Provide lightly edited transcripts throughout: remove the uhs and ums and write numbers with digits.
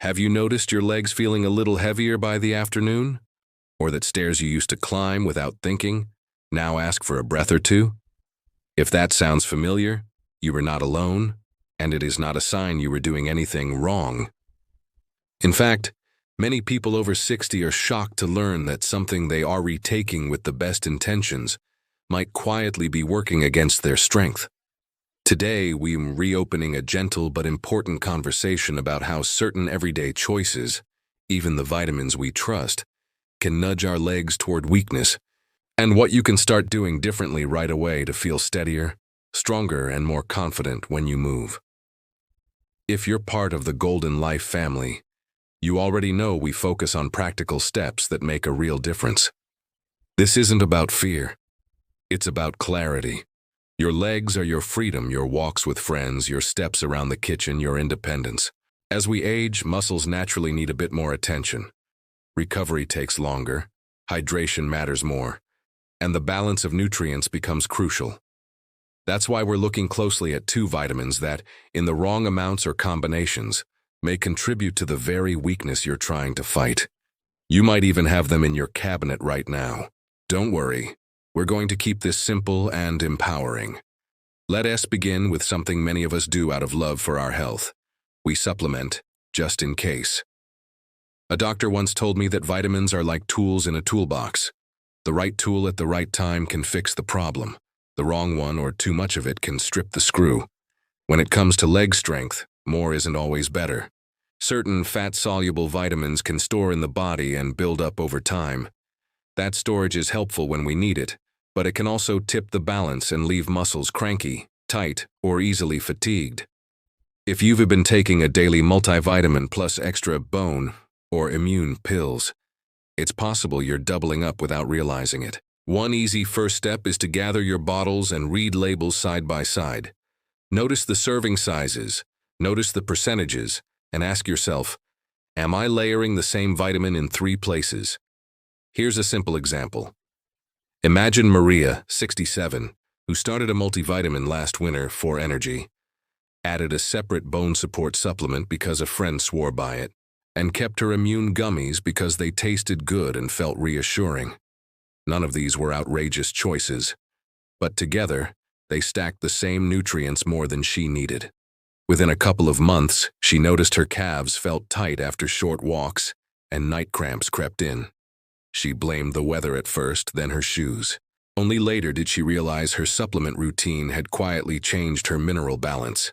Have you noticed your legs feeling a little heavier by the afternoon? Or that stairs you used to climb without thinking now ask for a breath or two? If that sounds familiar, you are not alone, and it is not a sign you were doing anything wrong. In fact, many people over 60 are shocked to learn that something they are retaking with the best intentions might quietly be working against their strength. Today, we're reopening a gentle but important conversation about how certain everyday choices, even the vitamins we trust, can nudge our legs toward weakness, and what you can start doing differently right away to feel steadier, stronger, and more confident when you move. If you're part of the Golden Life family, you already know we focus on practical steps that make a real difference. This isn't about fear. It's about clarity. Your legs are your freedom, your walks with friends, your steps around the kitchen, your independence. As we age, muscles naturally need a bit more attention. Recovery takes longer, hydration matters more, and the balance of nutrients becomes crucial. That's why we're looking closely at two vitamins that, in the wrong amounts or combinations, may contribute to the very weakness you're trying to fight. You might even have them in your cabinet right now. Don't worry. We're going to keep this simple and empowering. Let us begin with something many of us do out of love for our health. We supplement, just in case. A doctor once told me that vitamins are like tools in a toolbox. The right tool at the right time can fix the problem. The wrong one or too much of it can strip the screw. When it comes to leg strength, more isn't always better. Certain fat-soluble vitamins can store in the body and build up over time. That storage is helpful when we need it, but it can also tip the balance and leave muscles cranky, tight, or easily fatigued. If you've been taking a daily multivitamin plus extra bone or immune pills, it's possible you're doubling up without realizing it. One easy first step is to gather your bottles and read labels side by side. Notice the serving sizes, notice the percentages, and ask yourself, am I layering the same vitamin in 3 places? Here's a simple example. Imagine Maria, 67, who started a multivitamin last winter for energy, added a separate bone support supplement because a friend swore by it, and kept her immune gummies because they tasted good and felt reassuring. None of these were outrageous choices, but together, they stacked the same nutrients more than she needed. Within a couple of months, she noticed her calves felt tight after short walks, and night cramps crept in. She blamed the weather at first, then her shoes. Only later did she realize her supplement routine had quietly changed her mineral balance.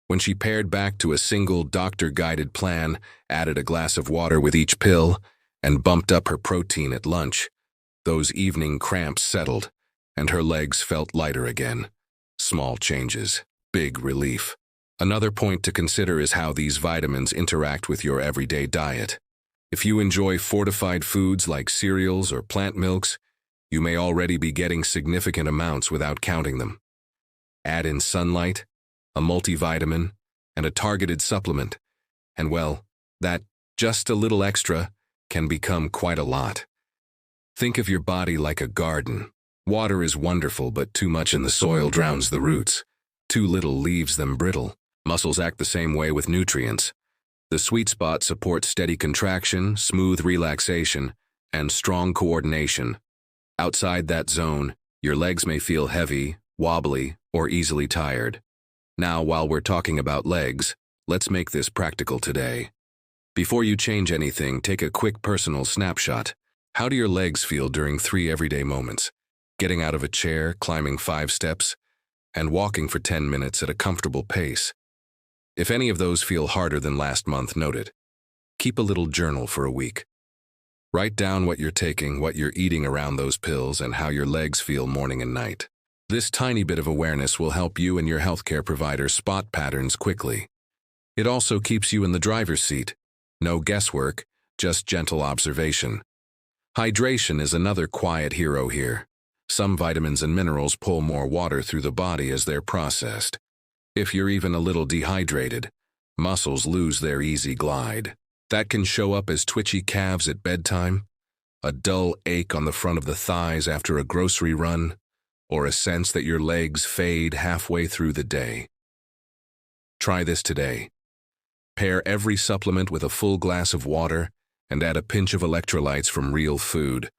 When she pared back to a single doctor-guided plan, added a glass of water with each pill, and bumped up her protein at lunch, those evening cramps settled, and her legs felt lighter again. Small changes, big relief. Another point to consider is how these vitamins interact with your everyday diet. If you enjoy fortified foods like cereals or plant milks, you may already be getting significant amounts without counting them. Add in sunlight, a multivitamin, and a targeted supplement, and well, that just a little extra can become quite a lot. Think of your body like a garden. Water is wonderful, but too much in the soil drowns the roots. Too little leaves them brittle. Muscles act the same way with nutrients. The sweet spot supports steady contraction, smooth relaxation, and strong coordination. Outside that zone, your legs may feel heavy, wobbly, or easily tired. Now, while we're talking about legs, let's make this practical today. Before you change anything, take a quick personal snapshot. How do your legs feel during 3 everyday moments? Getting out of a chair, climbing 5 steps, and walking for 10 minutes at a comfortable pace. If any of those feel harder than last month, note it. Keep a little journal for a week. Write down what you're taking, what you're eating around those pills, and how your legs feel morning and night. This tiny bit of awareness will help you and your healthcare provider spot patterns quickly. It also keeps you in the driver's seat. No guesswork, just gentle observation. Hydration is another quiet hero here. Some vitamins and minerals pull more water through the body as they're processed. If you're even a little dehydrated, muscles lose their easy glide. That can show up as twitchy calves at bedtime, a dull ache on the front of the thighs after a grocery run, or a sense that your legs fade halfway through the day. Try this today. Pair every supplement with a full glass of water and add a pinch of electrolytes from real food,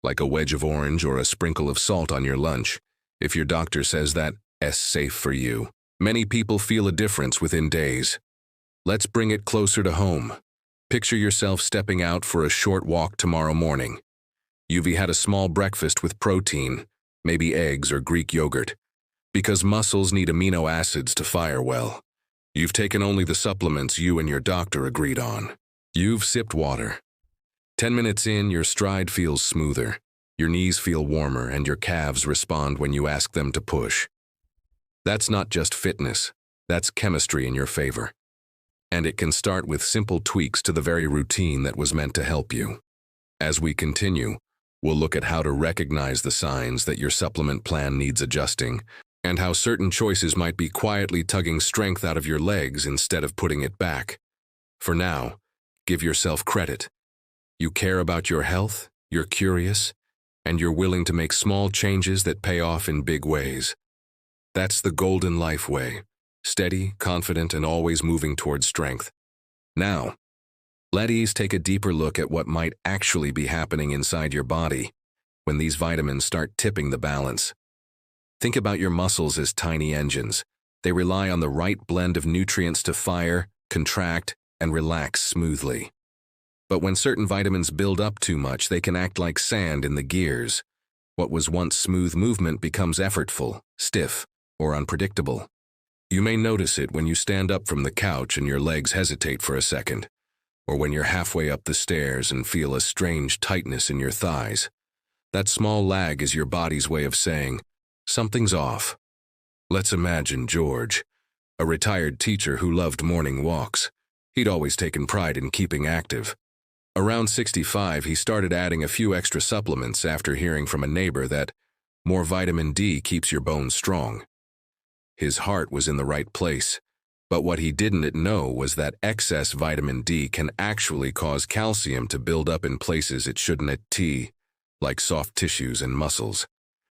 like a wedge of orange or a sprinkle of salt on your lunch, if your doctor says that's safe for you. Many people feel a difference within days. Let's bring it closer to home. Picture yourself stepping out for a short walk tomorrow morning. You've had a small breakfast with protein, maybe eggs or Greek yogurt, because muscles need amino acids to fire well. You've taken only the supplements you and your doctor agreed on. You've sipped water. 10 minutes in, your stride feels smoother, your knees feel warmer, and your calves respond when you ask them to push. That's not just fitness, that's chemistry in your favor. And it can start with simple tweaks to the very routine that was meant to help you. As we continue, we'll look at how to recognize the signs that your supplement plan needs adjusting, and how certain choices might be quietly tugging strength out of your legs instead of putting it back. For now, give yourself credit. You care about your health, you're curious, and you're willing to make small changes that pay off in big ways. That's the golden life way. Steady, confident, and always moving towards strength. Now, let's take a deeper look at what might actually be happening inside your body when these vitamins start tipping the balance. Think about your muscles as tiny engines. They rely on the right blend of nutrients to fire, contract, and relax smoothly. But when certain vitamins build up too much, they can act like sand in the gears. What was once smooth movement becomes effortful, stiff, or unpredictable. You may notice it when you stand up from the couch and your legs hesitate for a second, or when you're halfway up the stairs and feel a strange tightness in your thighs. That small lag is your body's way of saying, something's off. Let's imagine George, a retired teacher who loved morning walks. He'd always taken pride in keeping active. Around 65, he started adding a few extra supplements after hearing from a neighbor that more vitamin D keeps your bones strong. His heart was in the right place, but what he didn't know was that excess vitamin D can actually cause calcium to build up in places it shouldn't, like soft tissues and muscles.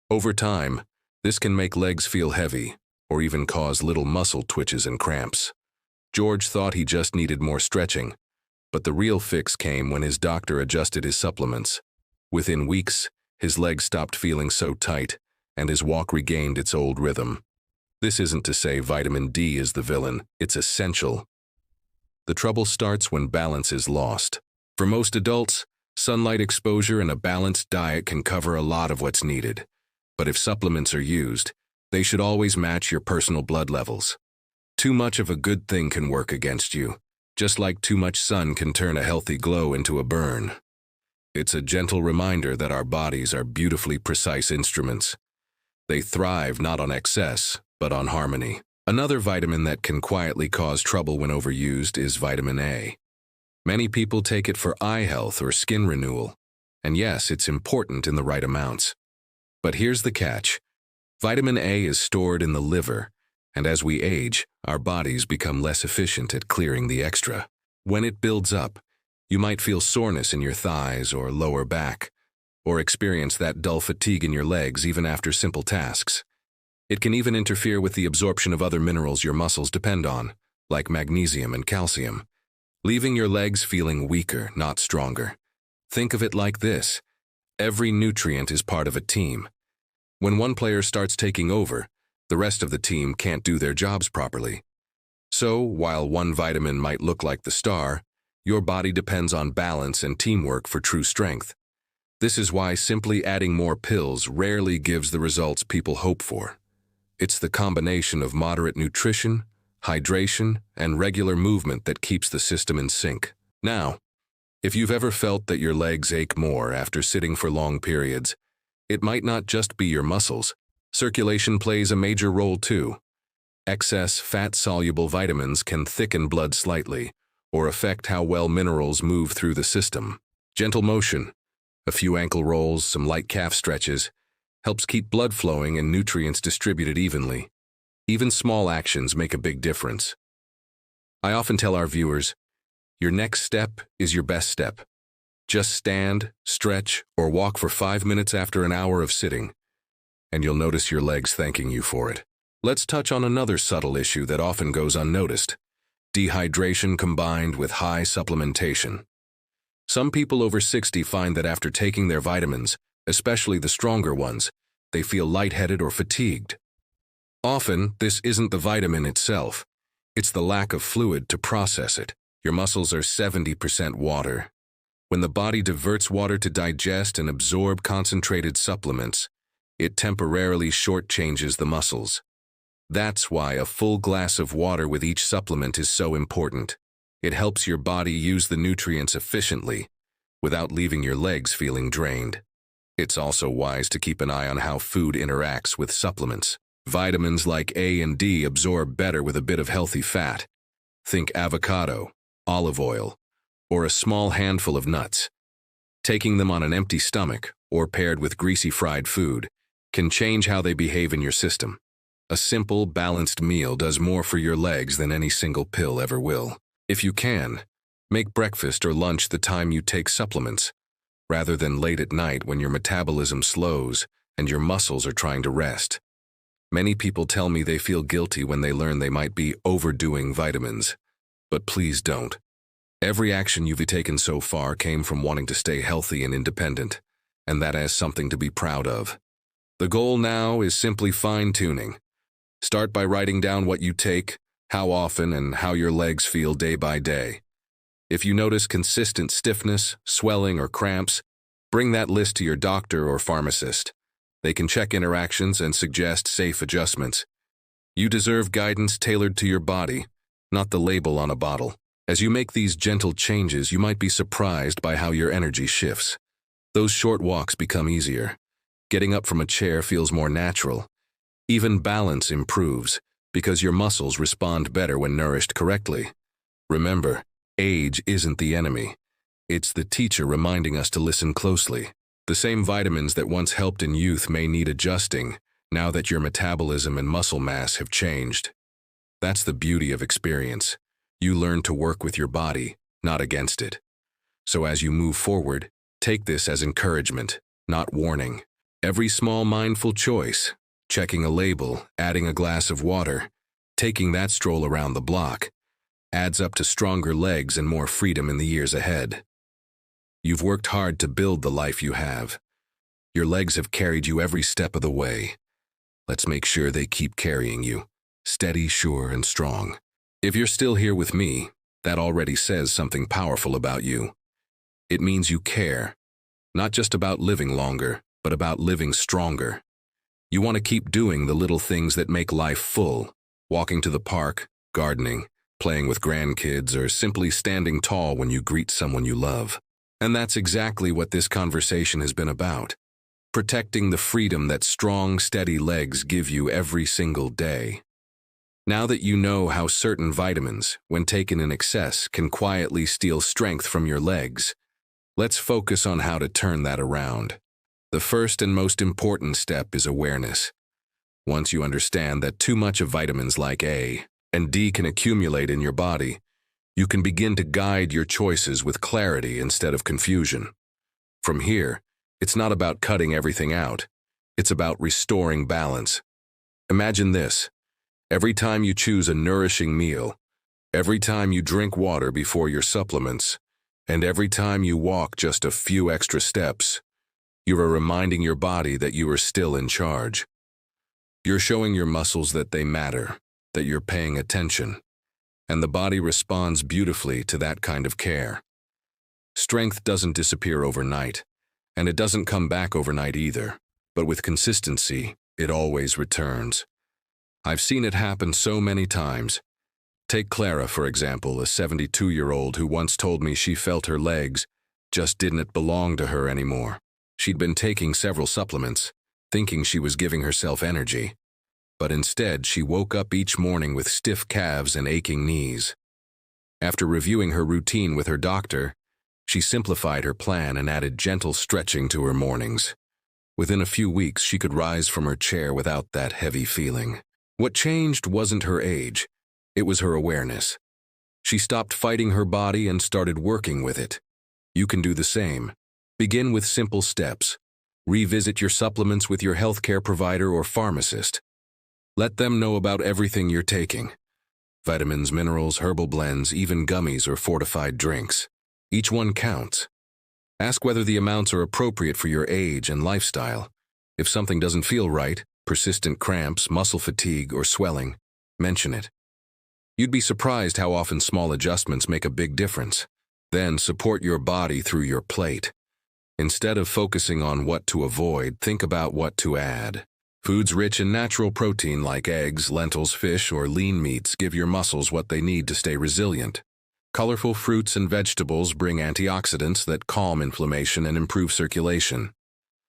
Over time, this can make legs feel heavy, or even cause little muscle twitches and cramps. George thought he just needed more stretching, but the real fix came when his doctor adjusted his supplements. Within weeks, his legs stopped feeling so tight, and his walk regained its old rhythm. This isn't to say vitamin D is the villain, it's essential. The trouble starts when balance is lost. For most adults, sunlight exposure and a balanced diet can cover a lot of what's needed. But if supplements are used, they should always match your personal blood levels. Too much of a good thing can work against you, just like too much sun can turn a healthy glow into a burn. It's a gentle reminder that our bodies are beautifully precise instruments. They thrive not on excess, but on harmony. Another vitamin that can quietly cause trouble when overused is vitamin A. Many people take it for eye health or skin renewal, and yes, it's important in the right amounts. But here's the catch. Vitamin A is stored in the liver, and as we age, our bodies become less efficient at clearing the extra. When it builds up, you might feel soreness in your thighs or lower back, or experience that dull fatigue in your legs even after simple tasks. It can even interfere with the absorption of other minerals your muscles depend on, like magnesium and calcium, leaving your legs feeling weaker, not stronger. Think of it like this. Every nutrient is part of a team. When one player starts taking over, the rest of the team can't do their jobs properly. So, while one vitamin might look like the star, your body depends on balance and teamwork for true strength. This is why simply adding more pills rarely gives the results people hope for. It's the combination of moderate nutrition, hydration, and regular movement that keeps the system in sync. Now, if you've ever felt that your legs ache more after sitting for long periods, it might not just be your muscles. Circulation plays a major role too. Excess fat-soluble vitamins can thicken blood slightly, or affect how well minerals move through the system. Gentle motion, a few ankle rolls, some light calf stretches, helps keep blood flowing and nutrients distributed evenly. Even small actions make a big difference. I often tell our viewers, your next step is your best step. Just stand, stretch, or walk for 5 minutes after an hour of sitting, and you'll notice your legs thanking you for it. Let's touch on another subtle issue that often goes unnoticed. dehydration combined with high supplementation. Some people over 60 find that after taking their vitamins, especially the stronger ones, they feel lightheaded or fatigued. Often, this isn't the vitamin itself. It's the lack of fluid to process it. Your muscles are 70% water. When the body diverts water to digest and absorb concentrated supplements, it temporarily shortchanges the muscles. That's why a full glass of water with each supplement is so important. It helps your body use the nutrients efficiently, without leaving your legs feeling drained. It's also wise to keep an eye on how food interacts with supplements. Vitamins like A and D absorb better with a bit of healthy fat. Think avocado, olive oil, or a small handful of nuts. Taking them on an empty stomach, or paired with greasy fried food, can change how they behave in your system. A simple, balanced meal does more for your legs than any single pill ever will. If you can, make breakfast or lunch the time you take supplements, rather than late at night when your metabolism slows and your muscles are trying to rest. Many people tell me they feel guilty when they learn they might be overdoing vitamins, but please don't. Every action you've taken so far came from wanting to stay healthy and independent, and that has something to be proud of. The goal now is simply fine-tuning. Start by writing down what you take, how often, and how your legs feel day by day. If you notice consistent stiffness, swelling, or cramps, bring that list to your doctor or pharmacist. They can check interactions and suggest safe adjustments. You deserve guidance tailored to your body, not the label on a bottle. As you make these gentle changes, you might be surprised by how your energy shifts. Those short walks become easier. Getting up from a chair feels more natural. Even balance improves, because your muscles respond better when nourished correctly. Remember, age isn't the enemy. It's the teacher reminding us to listen closely. The same vitamins that once helped in youth may need adjusting, now that your metabolism and muscle mass have changed. That's the beauty of experience. You learn to work with your body, not against it. So as you move forward, take this as encouragement, not warning. Every small mindful choice, checking a label, adding a glass of water, taking that stroll around the block, adds up to stronger legs and more freedom in the years ahead. You've worked hard to build the life you have. Your legs have carried you every step of the way. Let's make sure they keep carrying you, steady, sure, and strong. If you're still here with me, that already says something powerful about you. It means you care, not just about living longer, but about living stronger. You want to keep doing the little things that make life full, walking to the park, gardening, playing with grandkids, or simply standing tall when you greet someone you love. And that's exactly what this conversation has been about. Protecting the freedom that strong, steady legs give you every single day. Now that you know how certain vitamins, when taken in excess, can quietly steal strength from your legs, let's focus on how to turn that around. The first and most important step is awareness. Once you understand that too much of vitamins like A and D can accumulate in your body, you can begin to guide your choices with clarity instead of confusion. From here, it's not about cutting everything out. It's about restoring balance. Imagine this. Every time you choose a nourishing meal, every time you drink water before your supplements, and every time you walk just a few extra steps, you are reminding your body that you are still in charge. You're showing your muscles that they matter, that you're paying attention. And the body responds beautifully to that kind of care. Strength doesn't disappear overnight, and it doesn't come back overnight either, but with consistency, it always returns. I've seen it happen so many times. Take Clara, for example, a 72-year-old who once told me she felt her legs just didn't belong to her anymore. She'd been taking several supplements, thinking she was giving herself energy. But instead, she woke up each morning with stiff calves and aching knees. After reviewing her routine with her doctor, she simplified her plan and added gentle stretching to her mornings. Within a few weeks, she could rise from her chair without that heavy feeling. What changed wasn't her age, it was her awareness. She stopped fighting her body and started working with it. You can do the same. Begin with simple steps. Revisit your supplements with your healthcare provider or pharmacist. Let them know about everything you're taking. Vitamins, minerals, herbal blends, even gummies or fortified drinks. Each one counts. Ask whether the amounts are appropriate for your age and lifestyle. If something doesn't feel right, persistent cramps, muscle fatigue, or swelling, mention it. You'd be surprised how often small adjustments make a big difference. Then support your body through your plate. Instead of focusing on what to avoid, think about what to add. Foods rich in natural protein like eggs, lentils, fish, or lean meats give your muscles what they need to stay resilient. Colorful fruits and vegetables bring antioxidants that calm inflammation and improve circulation.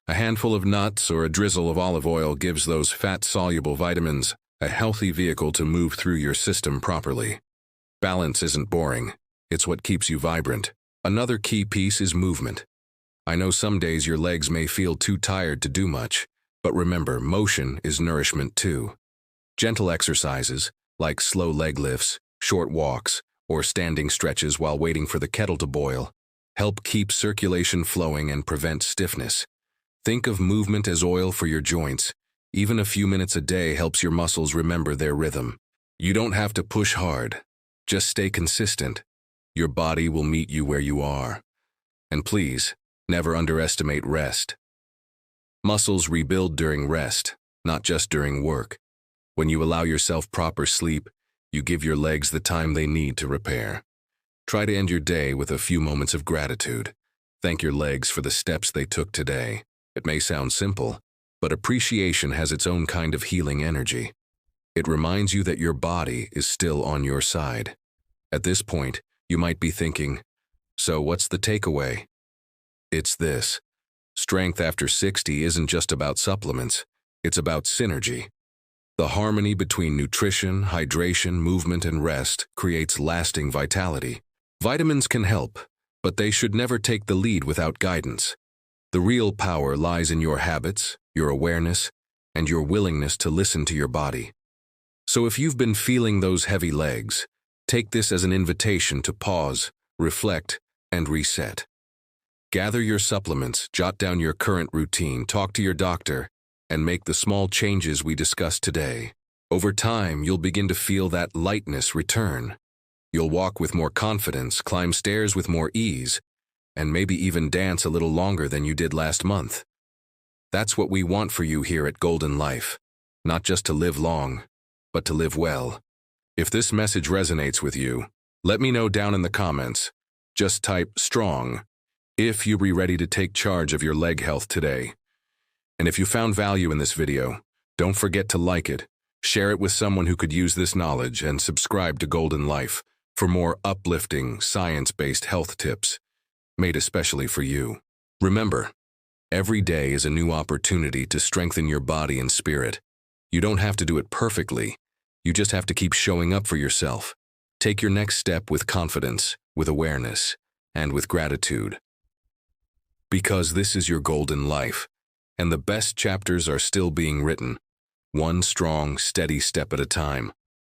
A handful of nuts or a drizzle of olive oil gives those fat-soluble vitamins a healthy vehicle to move through your system properly. Balance isn't boring. It's what keeps you vibrant. Another key piece is movement. I know some days your legs may feel too tired to do much, but remember, motion is nourishment too. Gentle exercises, like slow leg lifts, short walks, or standing stretches while waiting for the kettle to boil, help keep circulation flowing and prevent stiffness. Think of movement as oil for your joints. Even a few minutes a day helps your muscles remember their rhythm. You don't have to push hard. Just stay consistent. Your body will meet you where you are. And please, never underestimate rest. Muscles rebuild during rest, not just during work. When you allow yourself proper sleep, you give your legs the time they need to repair. Try to end your day with a few moments of gratitude. Thank your legs for the steps they took today. It may sound simple, but appreciation has its own kind of healing energy. It reminds you that your body is still on your side. At this point, you might be thinking, so what's the takeaway? It's this. Strength after 60 isn't just about supplements. It's about synergy. The harmony between nutrition, hydration, movement, and rest creates lasting vitality. Vitamins can help, but they should never take the lead without guidance. The real power lies in your habits, your awareness, and your willingness to listen to your body. So if you've been feeling those heavy legs, take this as an invitation to pause, reflect, and reset. Gather your supplements, jot down your current routine, talk to your doctor, and make the small changes we discussed today. Over time, you'll begin to feel that lightness return. You'll walk with more confidence, climb stairs with more ease, and maybe even dance a little longer than you did last month. That's what we want for you here at Golden Life. Not just to live long, but to live well. If this message resonates with you, let me know down in the comments. Just type strong if you're ready to take charge of your leg health today. And if you found value in this video, don't forget to like it, share it with someone who could use this knowledge, and subscribe to Golden Life for more uplifting, science-based health tips made especially for you. Remember, every day is a new opportunity to strengthen your body and spirit. You don't have to do it perfectly. You just have to keep showing up for yourself. Take your next step with confidence, with awareness, and with gratitude. Because this is your golden life, and the best chapters are still being written, one strong, steady step at a time.